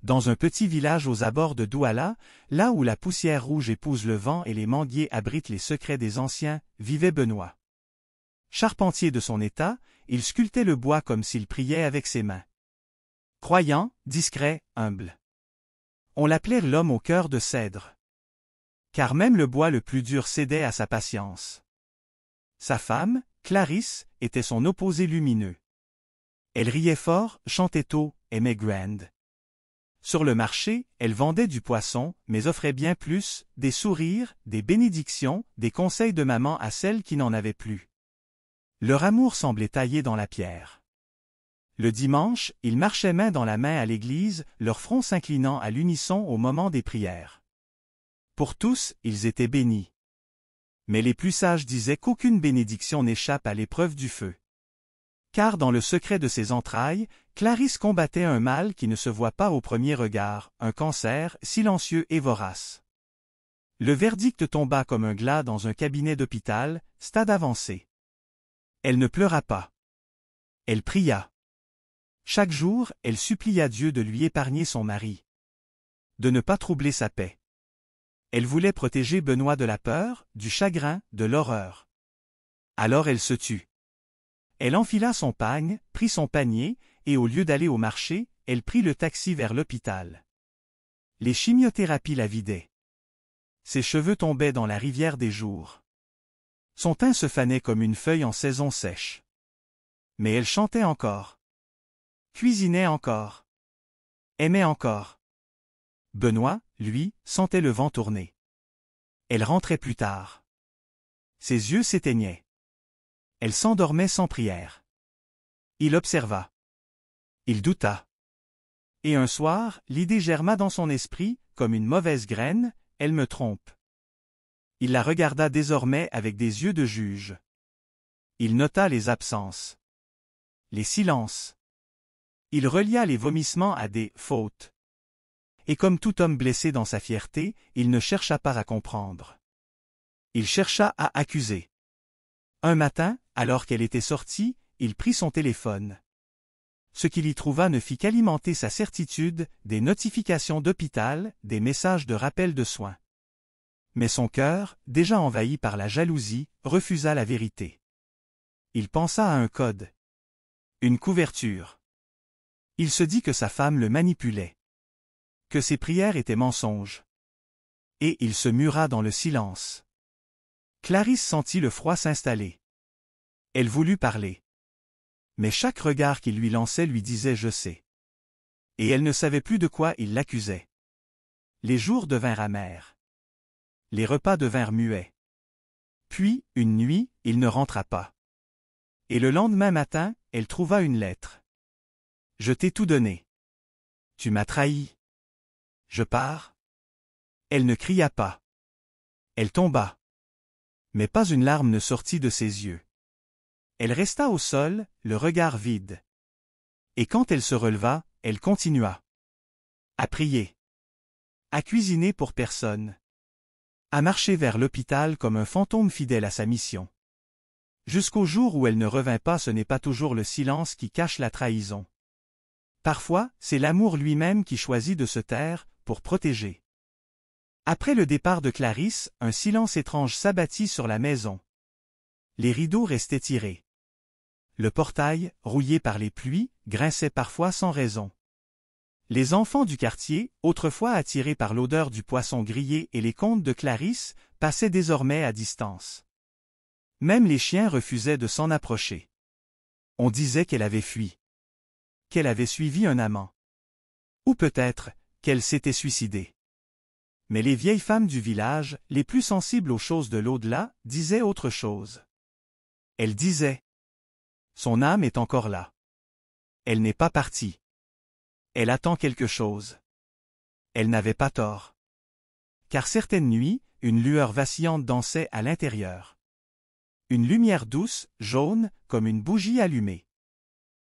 Dans un petit village aux abords de Douala, là où la poussière rouge épouse le vent et les manguiers abritent les secrets des anciens, vivait Benoît. Charpentier de son état, il sculptait le bois comme s'il priait avec ses mains. Croyant, discret, humble. On l'appelait l'homme au cœur de cèdre. Car même le bois le plus dur cédait à sa patience. Sa femme, Clarisse, était son opposé lumineux. Elle riait fort, chantait haut, aimait Grand. Sur le marché, elle vendait du poisson, mais offrait bien plus, des sourires, des bénédictions, des conseils de maman à celles qui n'en avaient plus. Leur amour semblait taillé dans la pierre. Le dimanche, ils marchaient main dans la main à l'église, leur front s'inclinant à l'unisson au moment des prières. Pour tous, ils étaient bénis. Mais les plus sages disaient qu'aucune bénédiction n'échappe à l'épreuve du feu. Car dans le secret de ses entrailles, Clarisse combattait un mal qui ne se voit pas au premier regard, un cancer silencieux et vorace. Le verdict tomba comme un glas dans un cabinet d'hôpital, stade avancé. Elle ne pleura pas. Elle pria. Chaque jour, elle supplia Dieu de lui épargner son mari. De ne pas troubler sa paix. Elle voulait protéger Benoît de la peur, du chagrin, de l'horreur. Alors elle se tut. Elle enfila son pagne, prit son panier, et au lieu d'aller au marché, elle prit le taxi vers l'hôpital. Les chimiothérapies la vidaient. Ses cheveux tombaient dans la rivière des jours. Son teint se fanait comme une feuille en saison sèche. Mais elle chantait encore. Cuisinait encore. Aimait encore. Benoît, lui, sentait le vent tourner. Elle rentrait plus tard. Ses yeux s'éteignaient. Elle s'endormait sans prière. Il observa. Il douta. Et un soir, l'idée germa dans son esprit, comme une mauvaise graine, elle me trompe. Il la regarda désormais avec des yeux de juge. Il nota les absences. Les silences. Il relia les vomissements à des fautes. Et comme tout homme blessé dans sa fierté, il ne chercha pas à comprendre. Il chercha à accuser. Un matin, alors qu'elle était sortie, il prit son téléphone. Ce qu'il y trouva ne fit qu'alimenter sa certitude, des notifications d'hôpital, des messages de rappel de soins. Mais son cœur, déjà envahi par la jalousie, refusa la vérité. Il pensa à un code. Une couverture. Il se dit que sa femme le manipulait. Que ses prières étaient mensonges. Et il se mura dans le silence. Clarisse sentit le froid s'installer. Elle voulut parler. Mais chaque regard qu'il lui lançait lui disait « je sais ». Et elle ne savait plus de quoi il l'accusait. Les jours devinrent amers. Les repas devinrent muets. Puis, une nuit, il ne rentra pas. Et le lendemain matin, elle trouva une lettre. « Je t'ai tout donné. Tu m'as trahi. Je pars. » Elle ne cria pas. Elle tomba. Mais pas une larme ne sortit de ses yeux. Elle resta au sol, le regard vide. Et quand elle se releva, elle continua. À prier. À cuisiner pour personne. À marcher vers l'hôpital comme un fantôme fidèle à sa mission. Jusqu'au jour où elle ne revint pas, ce n'est pas toujours le silence qui cache la trahison. Parfois, c'est l'amour lui-même qui choisit de se taire, pour protéger. Après le départ de Clarisse, un silence étrange s'abattit sur la maison. Les rideaux restaient tirés. Le portail, rouillé par les pluies, grinçait parfois sans raison. Les enfants du quartier, autrefois attirés par l'odeur du poisson grillé et les contes de Clarisse, passaient désormais à distance. Même les chiens refusaient de s'en approcher. On disait qu'elle avait fui. Qu'elle avait suivi un amant. Ou peut-être, qu'elle s'était suicidée. Mais les vieilles femmes du village, les plus sensibles aux choses de l'au-delà, disaient autre chose. Elles disaient: son âme est encore là. Elle n'est pas partie. Elle attend quelque chose. Elle n'avait pas tort. Car certaines nuits, une lueur vacillante dansait à l'intérieur. Une lumière douce, jaune, comme une bougie allumée.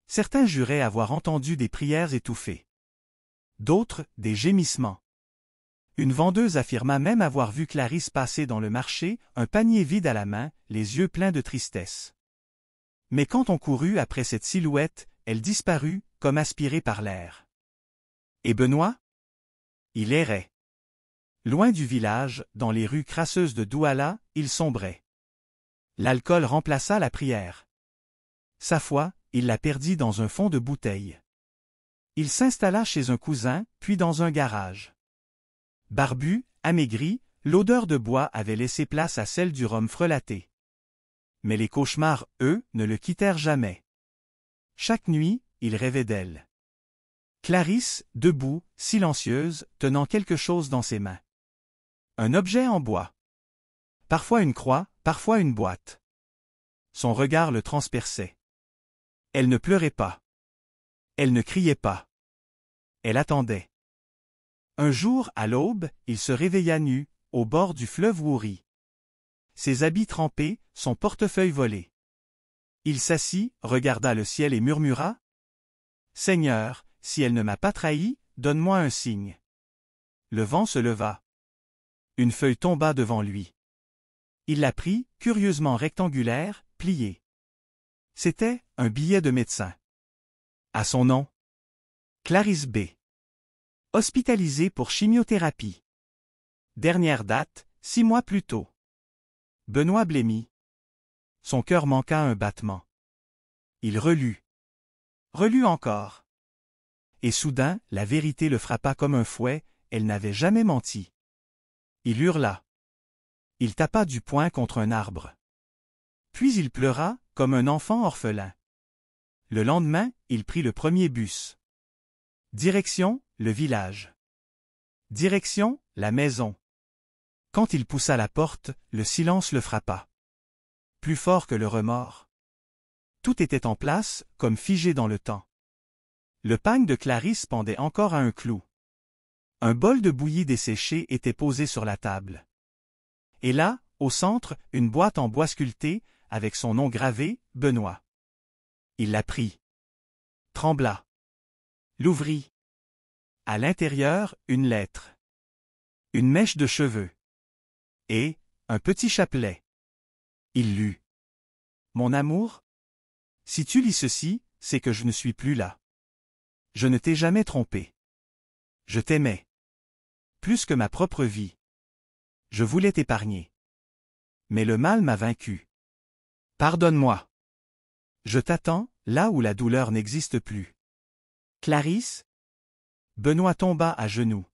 Certains juraient avoir entendu des prières étouffées. D'autres, des gémissements. Une vendeuse affirma même avoir vu Clarisse passer dans le marché, un panier vide à la main, les yeux pleins de tristesse. Mais quand on courut après cette silhouette, elle disparut, comme aspirée par l'air. Et Benoît? Il errait. Loin du village, dans les rues crasseuses de Douala, il sombrait. L'alcool remplaça la prière. Sa foi, il la perdit dans un fond de bouteille. Il s'installa chez un cousin, puis dans un garage. Barbu, amaigri, l'odeur de bois avait laissé place à celle du rhum frelaté. Mais les cauchemars, eux, ne le quittèrent jamais. Chaque nuit, il rêvait d'elle. Clarisse, debout, silencieuse, tenant quelque chose dans ses mains. Un objet en bois. Parfois une croix, parfois une boîte. Son regard le transperçait. Elle ne pleurait pas. Elle ne criait pas. Elle attendait. Un jour, à l'aube, il se réveilla nu, au bord du fleuve Wouri. Ses habits trempés, son portefeuille volé. Il s'assit, regarda le ciel et murmura : « Seigneur, si elle ne m'a pas trahi, donne-moi un signe. » Le vent se leva. Une feuille tomba devant lui. Il la prit, curieusement rectangulaire, pliée. C'était un billet de médecin. À son nom. Clarisse B. Hospitalisée pour chimiothérapie. Dernière date, 6 mois plus tôt. Benoît blêmit. Son cœur manqua un battement. Il relut. Relut encore. Et soudain, la vérité le frappa comme un fouet, elle n'avait jamais menti. Il hurla. Il tapa du poing contre un arbre. Puis il pleura, comme un enfant orphelin. Le lendemain, il prit le premier bus. Direction, le village. Direction, la maison. Quand il poussa la porte, le silence le frappa. Plus fort que le remords. Tout était en place, comme figé dans le temps. Le pagne de Clarisse pendait encore à un clou. Un bol de bouillie desséché était posé sur la table. Et là, au centre, une boîte en bois sculpté, avec son nom gravé, Benoît. Il la prit. Trembla. L'ouvrit. À l'intérieur, une lettre. Une mèche de cheveux. Et un petit chapelet. Il lut. Mon amour, si tu lis ceci, c'est que je ne suis plus là. Je ne t'ai jamais trompé. Je t'aimais. Plus que ma propre vie. Je voulais t'épargner. Mais le mal m'a vaincu. Pardonne-moi. Je t'attends, là où la douleur n'existe plus. Clarisse? Benoît tomba à genoux.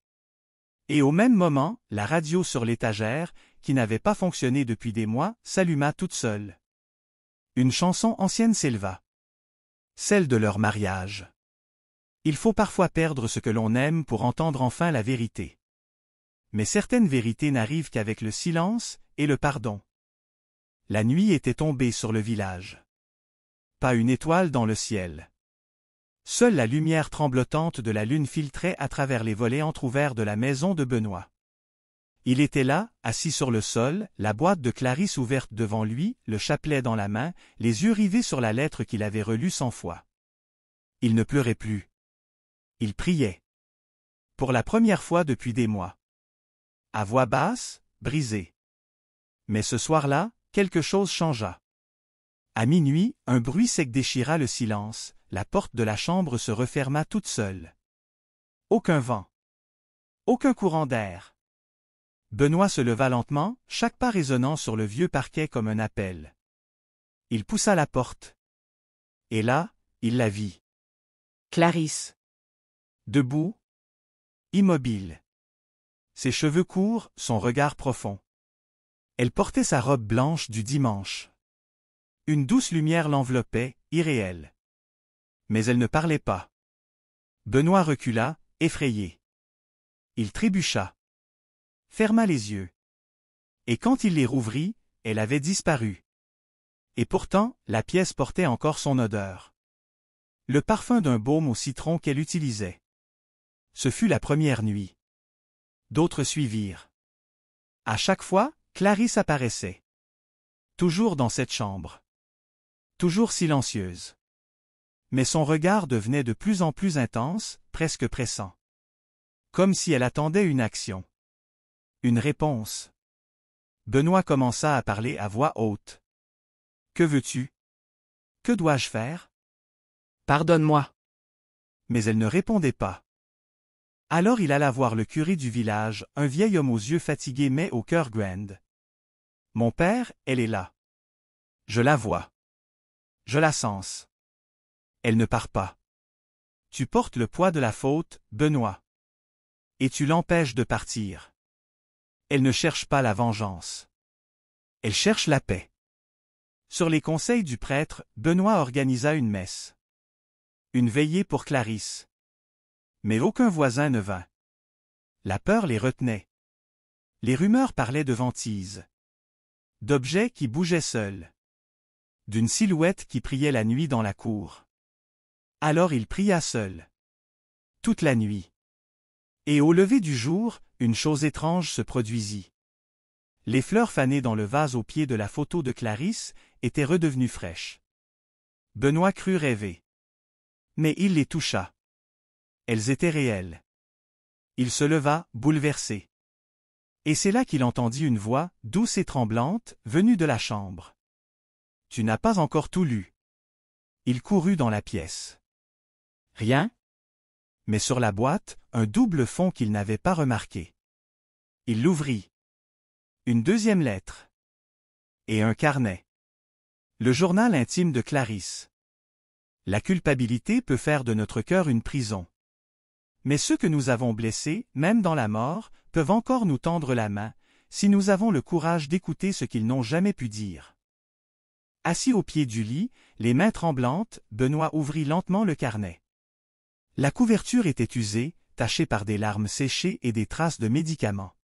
Et au même moment, la radio sur l'étagère, qui n'avait pas fonctionné depuis des mois, s'alluma toute seule. Une chanson ancienne s'éleva. Celle de leur mariage. Il faut parfois perdre ce que l'on aime pour entendre enfin la vérité. Mais certaines vérités n'arrivent qu'avec le silence et le pardon. La nuit était tombée sur le village. Pas une étoile dans le ciel. Seule la lumière tremblotante de la lune filtrait à travers les volets entr'ouverts de la maison de Benoît. Il était là, assis sur le sol, la boîte de Clarisse ouverte devant lui, le chapelet dans la main, les yeux rivés sur la lettre qu'il avait relue 100 fois. Il ne pleurait plus. Il priait. Pour la première fois depuis des mois. À voix basse, brisée. Mais ce soir-là, quelque chose changea. À minuit, un bruit sec déchira le silence, la porte de la chambre se referma toute seule. Aucun vent. Aucun courant d'air. Benoît se leva lentement, chaque pas résonnant sur le vieux parquet comme un appel. Il poussa la porte. Et là, il la vit. Clarisse. Debout. Immobile. Ses cheveux courts, son regard profond. Elle portait sa robe blanche du dimanche. Une douce lumière l'enveloppait, irréelle. Mais elle ne parlait pas. Benoît recula, effrayé. Il trébucha. Ferma les yeux. Et quand il les rouvrit, elle avait disparu. Et pourtant, la pièce portait encore son odeur. Le parfum d'un baume au citron qu'elle utilisait. Ce fut la première nuit. D'autres suivirent. À chaque fois, Clarisse apparaissait. Toujours dans cette chambre. Toujours silencieuse. Mais son regard devenait de plus en plus intense, presque pressant. Comme si elle attendait une action. Une réponse. Benoît commença à parler à voix haute. « Que veux-tu? Que dois-je faire? Pardonne-moi. » Mais elle ne répondait pas. Alors il alla voir le curé du village, un vieil homme aux yeux fatigués mais au cœur grand. « Mon père, elle est là. Je la vois. Je la sens. Elle ne part pas. Tu portes le poids de la faute, Benoît. Et tu l'empêches de partir. Elle ne cherche pas la vengeance. Elle cherche la paix. » Sur les conseils du prêtre, Benoît organisa une messe. Une veillée pour Clarisse. Mais aucun voisin ne vint. La peur les retenait. Les rumeurs parlaient de vantises. D'objets qui bougeaient seuls. D'une silhouette qui priait la nuit dans la cour. Alors il pria seul. Toute la nuit. Et au lever du jour, une chose étrange se produisit. Les fleurs fanées dans le vase au pied de la photo de Clarisse étaient redevenues fraîches. Benoît crut rêver. Mais il les toucha. Elles étaient réelles. Il se leva, bouleversé. Et c'est là qu'il entendit une voix, douce et tremblante, venue de la chambre. « Tu n'as pas encore tout lu. » Il courut dans la pièce. Rien? Mais sur la boîte, un double fond qu'il n'avait pas remarqué. Il l'ouvrit. Une deuxième lettre. Et un carnet. Le journal intime de Clarisse. La culpabilité peut faire de notre cœur une prison. Mais ceux que nous avons blessés, même dans la mort, peuvent encore nous tendre la main, si nous avons le courage d'écouter ce qu'ils n'ont jamais pu dire. Assis au pied du lit, les mains tremblantes, Benoît ouvrit lentement le carnet. La couverture était usée, tachée par des larmes séchées et des traces de médicaments.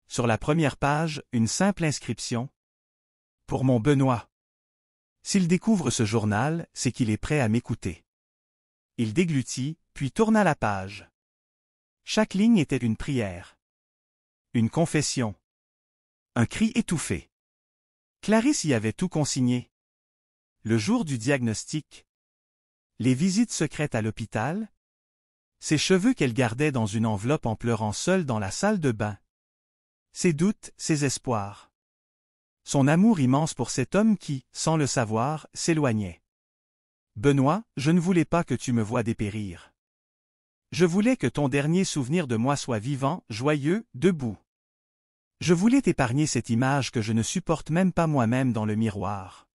Sur la première page, une simple inscription. « Pour mon Benoît. S'il découvre ce journal, c'est qu'il est prêt à m'écouter. » Il déglutit, puis tourna la page. Chaque ligne était une prière. Une confession. Un cri étouffé. Clarisse y avait tout consigné. Le jour du diagnostic. Les visites secrètes à l'hôpital. Ses cheveux qu'elle gardait dans une enveloppe en pleurant seule dans la salle de bain. Ses doutes, ses espoirs. Son amour immense pour cet homme qui, sans le savoir, s'éloignait. « Benoît, je ne voulais pas que tu me voies dépérir. Je voulais que ton dernier souvenir de moi soit vivant, joyeux, debout. Je voulais t'épargner cette image que je ne supporte même pas moi-même dans le miroir.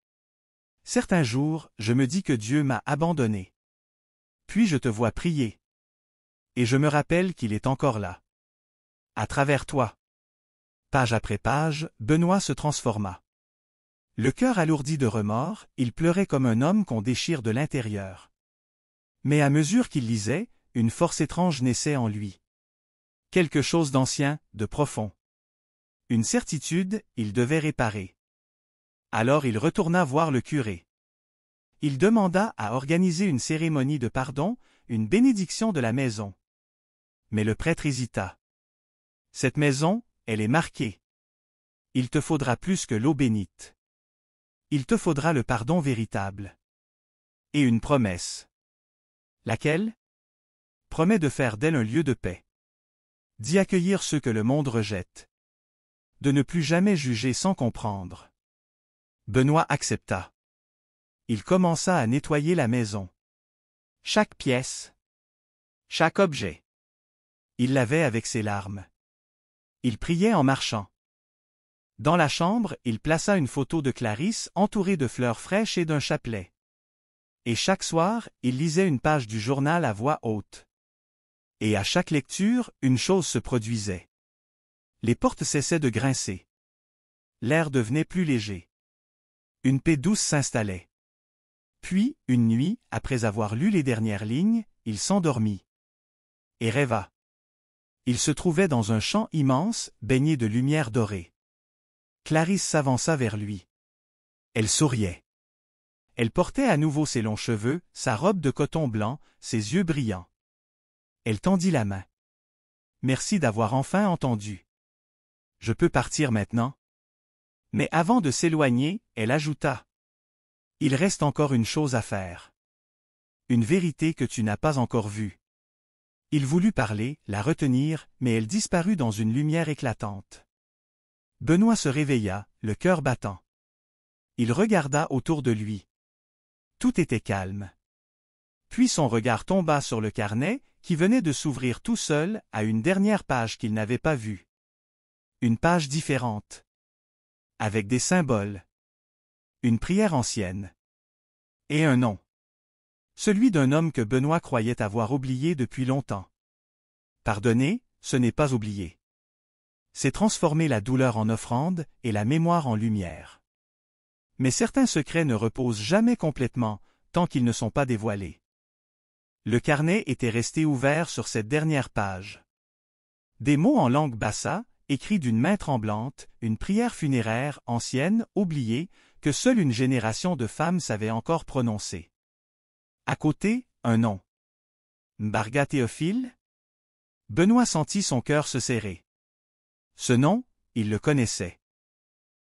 Certains jours, je me dis que Dieu m'a abandonné. Puis je te vois prier. Et je me rappelle qu'il est encore là. À travers toi. » Page après page, Benoît se transforma. Le cœur alourdi de remords, il pleurait comme un homme qu'on déchire de l'intérieur. Mais à mesure qu'il lisait, une force étrange naissait en lui. Quelque chose d'ancien, de profond. Une certitude, il devait réparer. Alors il retourna voir le curé. Il demanda à organiser une cérémonie de pardon, une bénédiction de la maison. Mais le prêtre hésita. « Cette maison, elle est marquée. Il te faudra plus que l'eau bénite. Il te faudra le pardon véritable. Et une promesse. » Laquelle? « Promets de faire d'elle un lieu de paix. D'y accueillir ceux que le monde rejette. De ne plus jamais juger sans comprendre. » Benoît accepta. Il commença à nettoyer la maison. Chaque pièce. Chaque objet. Il lavait avec ses larmes. Il priait en marchant. Dans la chambre, il plaça une photo de Clarisse entourée de fleurs fraîches et d'un chapelet. Et chaque soir, il lisait une page du journal à voix haute. Et à chaque lecture, une chose se produisait. Les portes cessaient de grincer. L'air devenait plus léger. Une paix douce s'installait. Puis, une nuit, après avoir lu les dernières lignes, il s'endormit. Et rêva. Il se trouvait dans un champ immense, baigné de lumière dorée. Clarisse s'avança vers lui. Elle souriait. Elle portait à nouveau ses longs cheveux, sa robe de coton blanc, ses yeux brillants. Elle tendit la main. « Merci d'avoir enfin entendu. Je peux partir maintenant? » Mais avant de s'éloigner, elle ajouta. « Il reste encore une chose à faire. Une vérité que tu n'as pas encore vue. » Il voulut parler, la retenir, mais elle disparut dans une lumière éclatante. Benoît se réveilla, le cœur battant. Il regarda autour de lui. Tout était calme. Puis son regard tomba sur le carnet, qui venait de s'ouvrir tout seul à une dernière page qu'il n'avait pas vue. Une page différente. Avec des symboles. Une prière ancienne. Et un nom. Celui d'un homme que Benoît croyait avoir oublié depuis longtemps. Pardonner, ce n'est pas oublier. C'est transformer la douleur en offrande et la mémoire en lumière. Mais certains secrets ne reposent jamais complètement, tant qu'ils ne sont pas dévoilés. Le carnet était resté ouvert sur cette dernière page. Des mots en langue bassa, écrits d'une main tremblante, une prière funéraire ancienne, oubliée, que seule une génération de femmes savait encore prononcer. À côté, un nom. Mbarga Théophile? Benoît sentit son cœur se serrer. Ce nom, il le connaissait.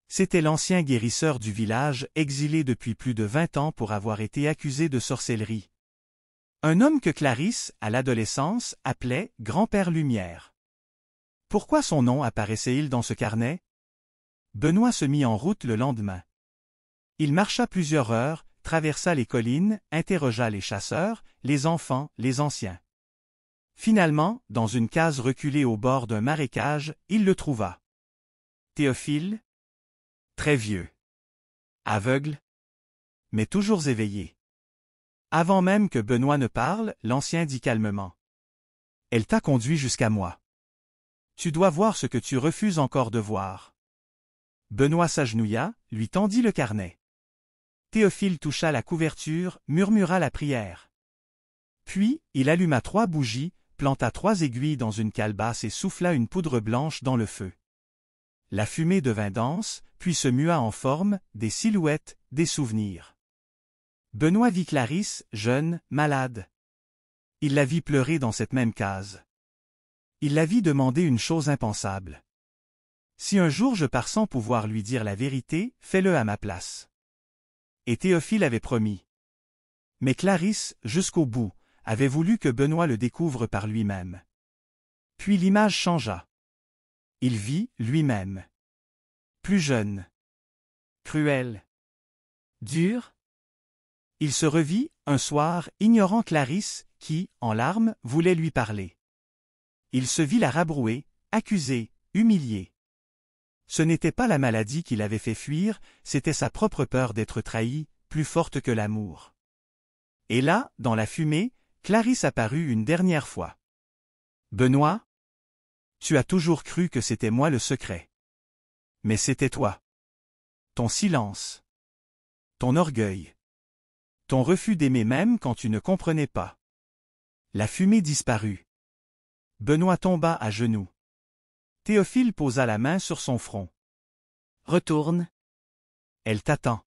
C'était l'ancien guérisseur du village, exilé depuis plus de 20 ans pour avoir été accusé de sorcellerie. Un homme que Clarisse, à l'adolescence, appelait Grand-Père Lumière. Pourquoi son nom apparaissait-il dans ce carnet? Benoît se mit en route le lendemain. Il marcha plusieurs heures, traversa les collines, interrogea les chasseurs, les enfants, les anciens. Finalement, dans une case reculée au bord d'un marécage, il le trouva. Théophile? Très vieux. Aveugle? Mais toujours éveillé. Avant même que Benoît ne parle, l'ancien dit calmement. Elle t'a conduit jusqu'à moi. Tu dois voir ce que tu refuses encore de voir. Benoît s'agenouilla, lui tendit le carnet. Théophile toucha la couverture, murmura la prière. Puis, il alluma 3 bougies, planta 3 aiguilles dans une calebasse et souffla une poudre blanche dans le feu. La fumée devint dense, puis se mua en forme, des silhouettes, des souvenirs. Benoît vit Clarisse, jeune, malade. Il la vit pleurer dans cette même case. Il la vit demander une chose impensable. Si un jour je pars sans pouvoir lui dire la vérité, fais-le à ma place. Et Théophile avait promis. Mais Clarisse, jusqu'au bout, avait voulu que Benoît le découvre par lui-même. Puis l'image changea. Il vit, lui-même. Plus jeune. Cruel. Dur. Il se revit, un soir, ignorant Clarisse, qui, en larmes, voulait lui parler. Il se vit la rabrouer, accusée, humiliée. Ce n'était pas la maladie qui l'avait fait fuir, c'était sa propre peur d'être trahi, plus forte que l'amour. Et là, dans la fumée, Clarisse apparut une dernière fois. « Benoît? Tu as toujours cru que c'était moi le secret. Mais c'était toi. Ton silence. Ton orgueil. Ton refus d'aimer même quand tu ne comprenais pas. » La fumée disparut. Benoît tomba à genoux. Théophile posa la main sur son front. « Retourne. Elle t'attend. »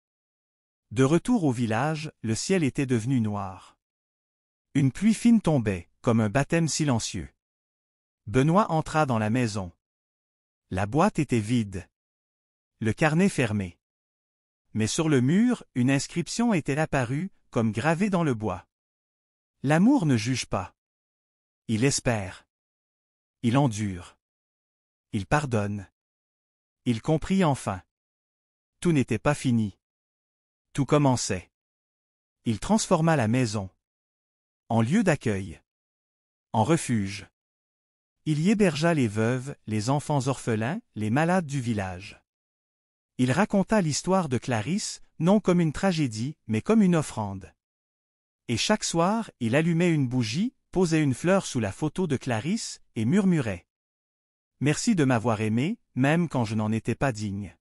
De retour au village, le ciel était devenu noir. Une pluie fine tombait, comme un baptême silencieux. Benoît entra dans la maison. La boîte était vide. Le carnet fermé. Mais sur le mur, une inscription était apparue, comme gravée dans le bois. L'amour ne juge pas. Il espère. Il endure. Il pardonne. Il comprit enfin. Tout n'était pas fini. Tout commençait. Il transforma la maison. En lieu d'accueil. En refuge. Il y hébergea les veuves, les enfants orphelins, les malades du village. Il raconta l'histoire de Clarisse, non comme une tragédie, mais comme une offrande. Et chaque soir, il allumait une bougie, posait une fleur sous la photo de Clarisse, et murmurait. « Merci de m'avoir aimé, même quand je n'en étais pas digne. »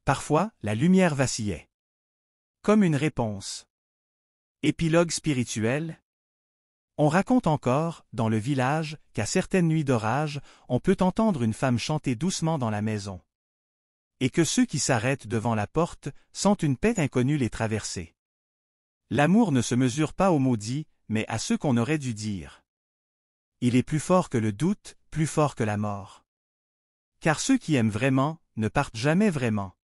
Parfois, la lumière vacillait. Comme une réponse. Épilogue spirituel. On raconte encore, dans le village, qu'à certaines nuits d'orage, on peut entendre une femme chanter doucement dans la maison. Et que ceux qui s'arrêtent devant la porte sentent une paix inconnue les traverser. L'amour ne se mesure pas aux maudits, mais à ceux qu'on aurait dû dire. Il est plus fort que le doute, plus fort que la mort. Car ceux qui aiment vraiment, ne partent jamais vraiment.